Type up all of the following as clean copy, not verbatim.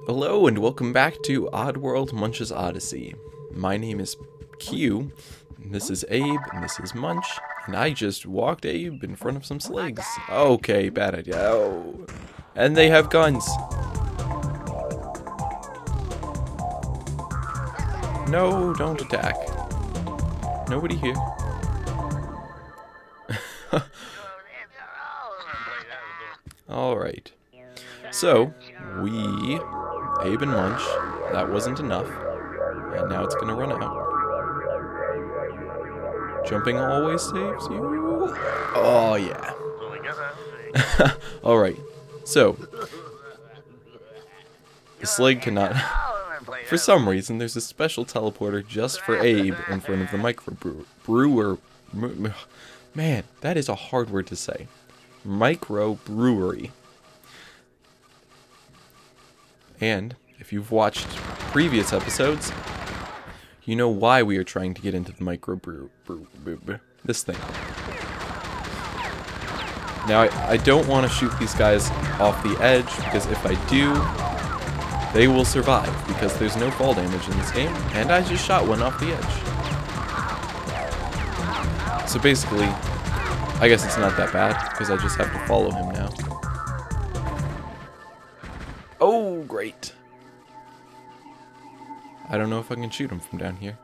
Hello and welcome back to Oddworld Munch's Odyssey. My name is Q, and this is Abe, and this is Munch, and I just walked Abe in front of some sligs. Okay, bad idea. Oh. And they have guns. No, don't attack. Nobody here. Alright. So, we... Abe and Munch, that wasn't enough, and now it's gonna run out. Jumping always saves you. Oh yeah. Alright, so the slig cannot, for some reason there's a special teleporter just for Abe in front of the microbrewer. Man, that is a hard word to say. Microbrewery. And if you've watched previous episodes, you know why we are trying to get into the this thing. Now, I don't want to shoot these guys off the edge, because if I do, they will survive, because there's no fall damage in this game, and I just shot one off the edge. So basically, I guess it's not that bad, because I just have to follow him now. Oh, great. I don't know if I can shoot him from down here.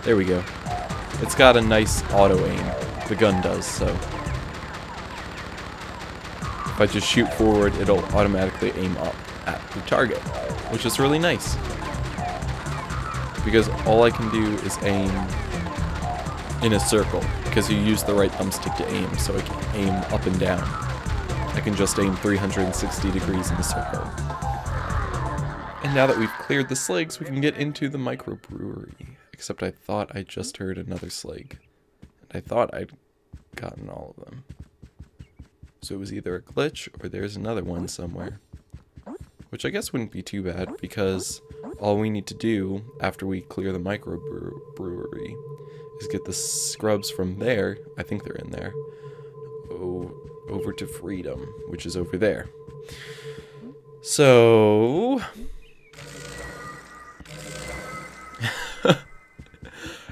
There we go. It's got a nice auto aim. The gun does, so. If I just shoot forward, it'll automatically aim up at the target, which is really nice. Because all I can do is aim in a circle, because you use the right thumbstick to aim, so I can aim up and down. I can just aim 360 degrees in a circle. And now that we've cleared the sligs, we can get into the microbrewery. Except I thought I just heard another slig. And I thought I'd gotten all of them. So it was either a glitch or there's another one somewhere. Which I guess wouldn't be too bad, because all we need to do after we clear the microbrewery is get the scrubs from there. I think they're in there. Over to freedom, which is over there. So...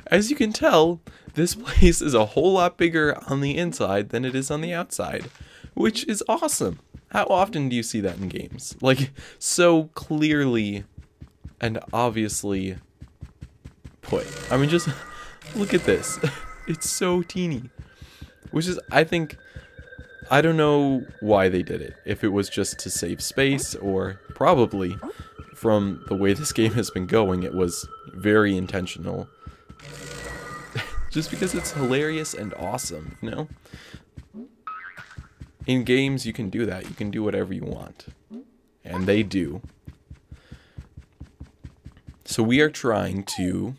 as you can tell, this place is a whole lot bigger on the inside than it is on the outside, which is awesome. How often do you see that in games? Like, so clearly and obviously put. I mean, just look at this. It's so teeny. Which is, I think... I don't know why they did it. If it was just to save space, or probably, from the way this game has been going, it was very intentional. Just because it's hilarious and awesome, you know? In games, you can do that. You can do whatever you want. And they do. So we are trying to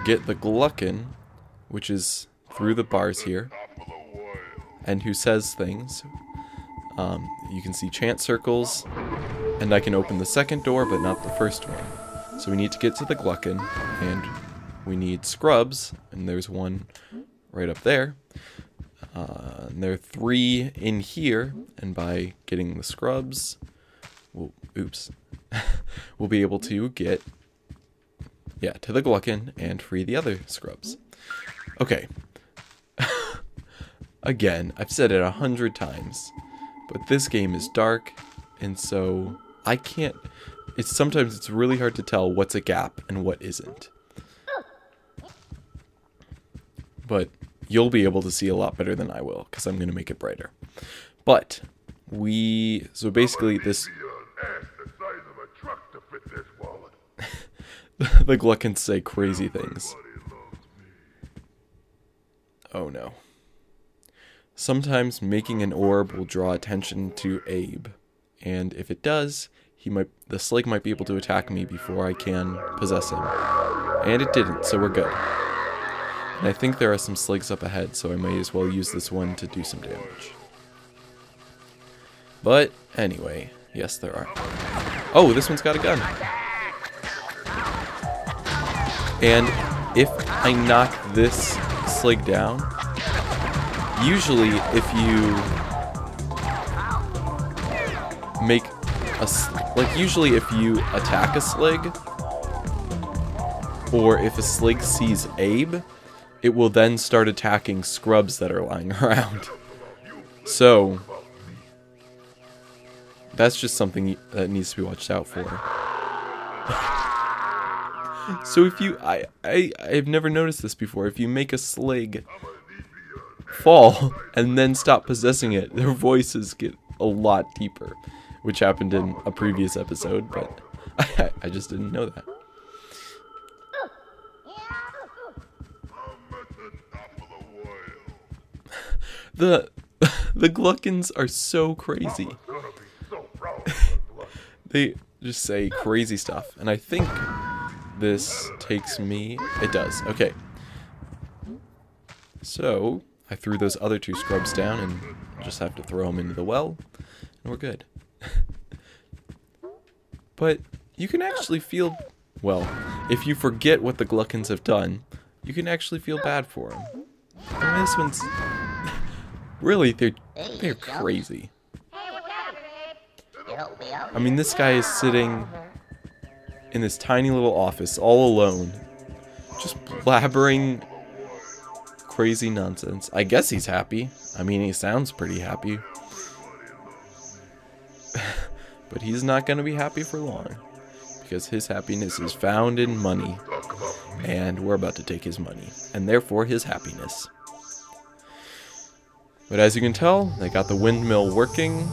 get the glukkon, which is through the bars here, and who says things. You can see chant circles, and I can open the second door, but not the first one. So we need to get to the glukkon, and we need scrubs, and there's one right up there. And there are 3 in here, and by getting the scrubs, we'll be able to get, to the glukkon and free the other scrubs. Okay. Again, I've said it 100 times, but this game is dark, and so I can't... Sometimes it's really hard to tell what's a gap and what isn't. But you'll be able to see a lot better than I will, because I'm going to make it brighter. But, so basically this... the glukkons say crazy things. Oh no. Sometimes making an orb will draw attention to Abe, and if it does, the slig might be able to attack me before I can possess him. And it didn't, so we're good. And I think there are some sligs up ahead, so I may as well use this one to do some damage. But anyway, yes there are. Oh, this one's got a gun. And if I knock this slig down, usually if you make like usually if you attack a slig, or if a slig sees Abe, it will then start attacking scrubs that are lying around. So that's just something that needs to be watched out for. So if you, I've never noticed this before. If you make a slig fall and then stop possessing it, their voices get a lot deeper, which happened in a previous episode, but I just didn't know that. The glukkons are so crazy. They just say crazy stuff, and I think this takes me... It does. Okay. So, I threw those other two scrubs down, and just have to throw them into the well, and we're good. But you can actually feel... Well, if you forget what the glukkons have done, you can actually feel bad for them. I mean, this one's... Really, they're crazy. I mean, this guy is sitting in this tiny little office all alone, just blabbering crazy nonsense. I guess he's happy. I mean, he sounds pretty happy. But he's not going to be happy for long, because his happiness is found in money, and we're about to take his money, and therefore his happiness. But as you can tell, they got the windmill working,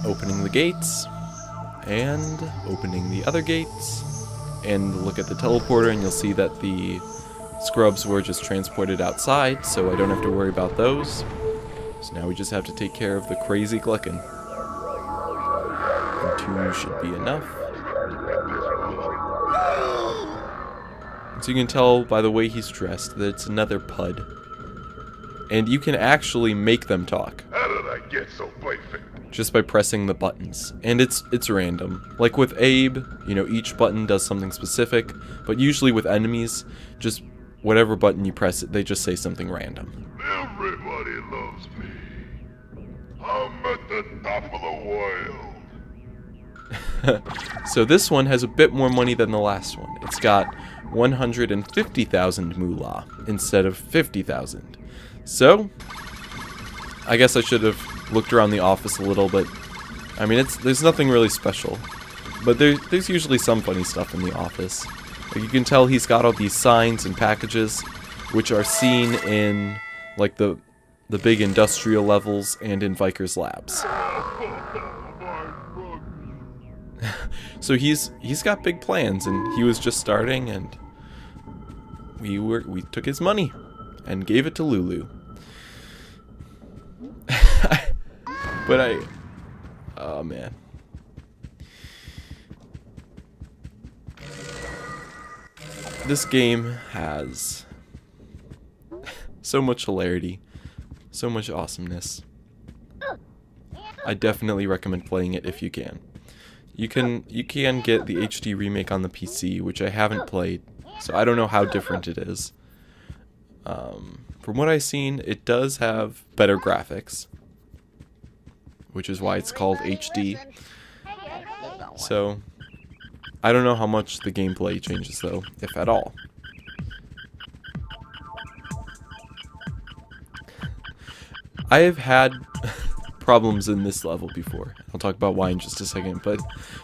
opening the gates, and opening the other gates, and look at the teleporter and you'll see that the scrubs were just transported outside, so I don't have to worry about those. So now we just have to take care of the crazy glukkon. And 2 should be enough. So you can tell by the way he's dressed that it's another pud. And you can actually make them talk. How did I get so perfect? Just by pressing the buttons. And it's random. Like with Abe, you know, each button does something specific. But usually with enemies, just whatever button you press it, they just say something random. Everybody loves me. I'm at the top of the world. So this one has a bit more money than the last one. It's got 150,000 moolah instead of 50,000. So, I guess I should have looked around the office a little, but I mean, there's nothing really special. But there's usually some funny stuff in the office. Like, you can tell he's got all these signs and packages, which are seen in like the big industrial levels and in Viker's labs. So he's got big plans, and he was just starting, and we took his money and gave it to Lulu. But oh man. This game has so much hilarity, so much awesomeness. I definitely recommend playing it if you can. You can get the HD remake on the PC, which I haven't played, so I don't know how different it is. From what I've seen, it does have better graphics, which is why it's called HD. So, I don't know how much the gameplay changes though, if at all. I have had problems in this level before. I'll talk about why in just a second, but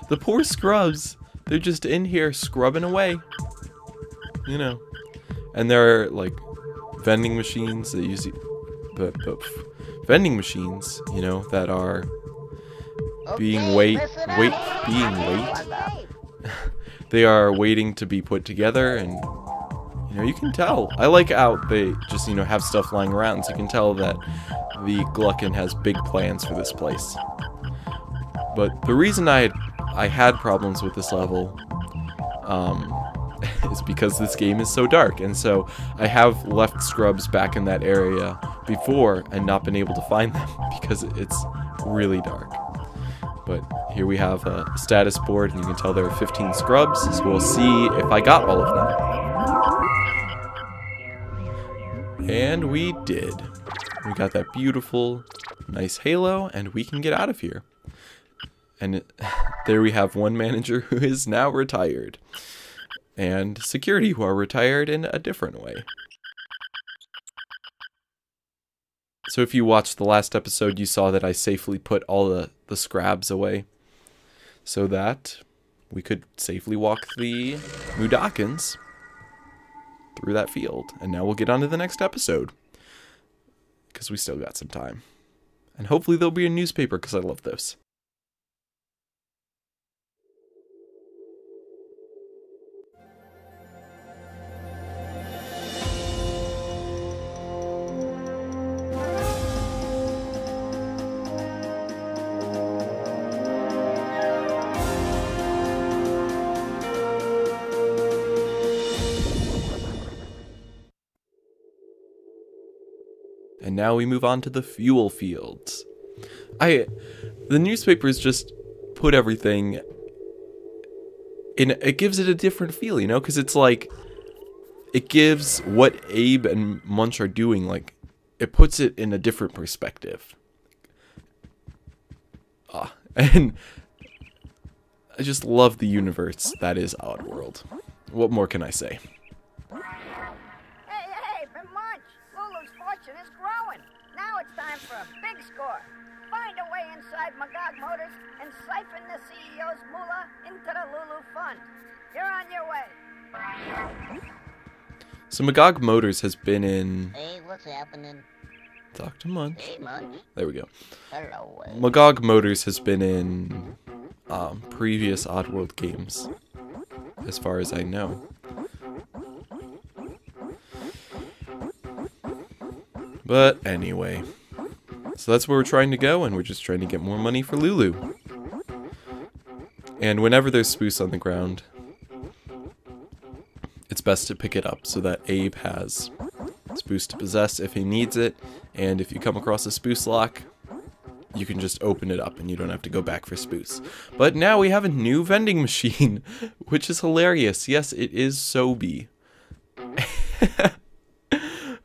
the poor scrubs, they're just in here scrubbing away. You know. And there are like vending machines that use vending machines, you know, that are being they are waiting to be put together, and you know, you can tell. I like how they just, you know, have stuff lying around, so you can tell that the glukkon has big plans for this place. But the reason I had problems with this level is because this game is so dark, and so I have left scrubs back in that area before and not been able to find them because it's really dark. But here we have a status board, and you can tell there are 15 scrubs, so we'll see if I got all of them. And we did. We got that beautiful, nice halo, and we can get out of here. And there we have one manager who is now retired. And security who are retired in a different way. So if you watched the last episode, you saw that I safely put all the scrabs away. So that we could safely walk the Mudokons through that field. And now we'll get on to the next episode. Because we still got some time. And hopefully there'll be a newspaper, because I love those. And now we move on to the fuel fields. The newspapers just put everything in, it gives it a different feel, you know, because it's like, it gives what Abe and Munch are doing, like, it puts it in a different perspective. And I just love the universe that is Oddworld. What more can I say? For a big score. Find a way inside Magog Motors and siphon the CEO's moolah into the Lulu Fund. You're on your way. So Magog Motors has been in... Hey, what's happening? Talk to Munch. Hey, Munch. There we go. Hello. Magog Motors has been in previous Oddworld games, as far as I know. But anyway... So that's where we're trying to go, and we're just trying to get more money for Lulu. And whenever there's spruce on the ground, it's best to pick it up so that Abe has spruce to possess if he needs it, and if you come across a spruce lock, you can just open it up and you don't have to go back for spruce. But now we have a new vending machine, which is hilarious. Yes, it is Sobe.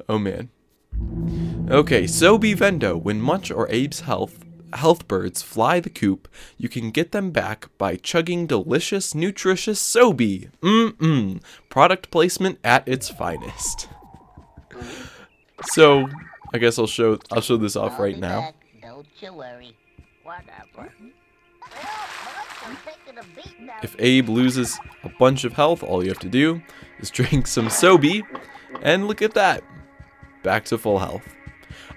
Oh man. Okay, Sobe Vendo. When Munch or Abe's health birds fly the coop, you can get them back by chugging delicious, nutritious Sobe. Product placement at its finest. So, I guess I'll show this off right now. Back. Don't you worry. Whatever. If Abe loses a bunch of health, all you have to do is drink some Sobe, and look at that. Back to full health.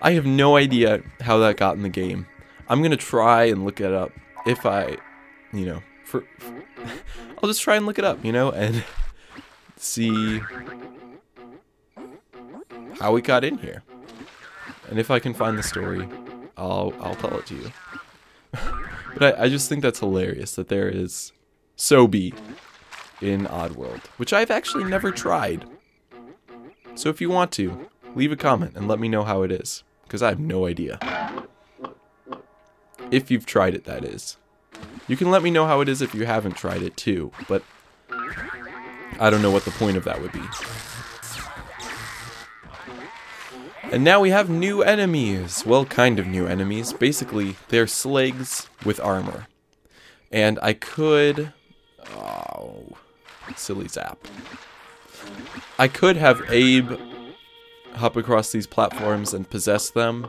I have no idea how that got in the game. I'm gonna try and look it up. If I, you know, I'll just try and look it up, you know, and see how we got in here. And if I can find the story, I'll tell it to you. But I just think that's hilarious that there is Sobe in Oddworld, which I've actually never tried. So if you want to, leave a comment and let me know how it is, because I have no idea. If you've tried it, that is. You can let me know how it is if you haven't tried it too, but I don't know what the point of that would be. And now we have new enemies. Well, kind of new enemies. Basically, they're slags with armor. And I could... Oh, silly zap. I could have Abe hop across these platforms and possess them,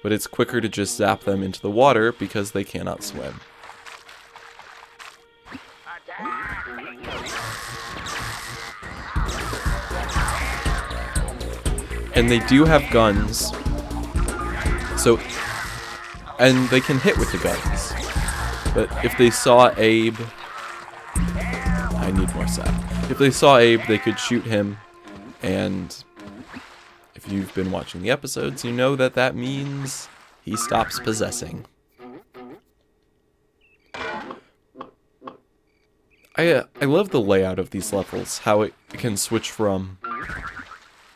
but it's quicker to just zap them into the water because they cannot swim. And they do have guns, so, and they can hit with the guns. But if they saw Abe, I need more sap. If they saw Abe, they could shoot him, and if you've been watching the episodes, you know that that means he stops possessing. I love the layout of these levels, how it can switch from,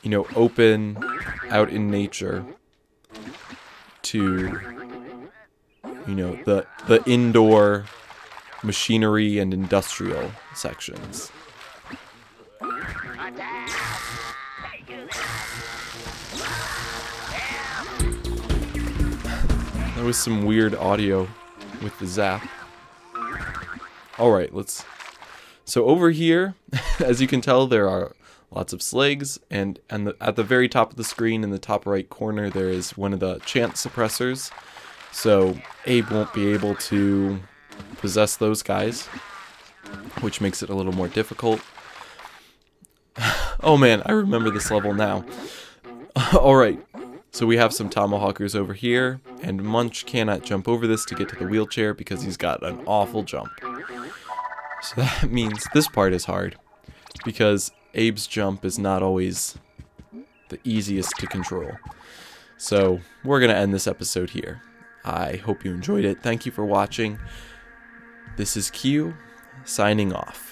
you know, open, out in nature, to, you know, the indoor machinery and industrial sections. There was some weird audio with the zap. Alright, so over here, as you can tell, there are lots of slags, and at the very top of the screen in the top right corner there is one of the chant suppressors. So Abe won't be able to possess those guys, which makes it a little more difficult. Oh man, I remember this level now. Alright, so we have some tomahawkers over here, and Munch cannot jump over this to get to the wheelchair because he's got an awful jump. So that means this part is hard, because Abe's jump is not always the easiest to control. So we're going to end this episode here. I hope you enjoyed it. Thank you for watching. This is Q, signing off.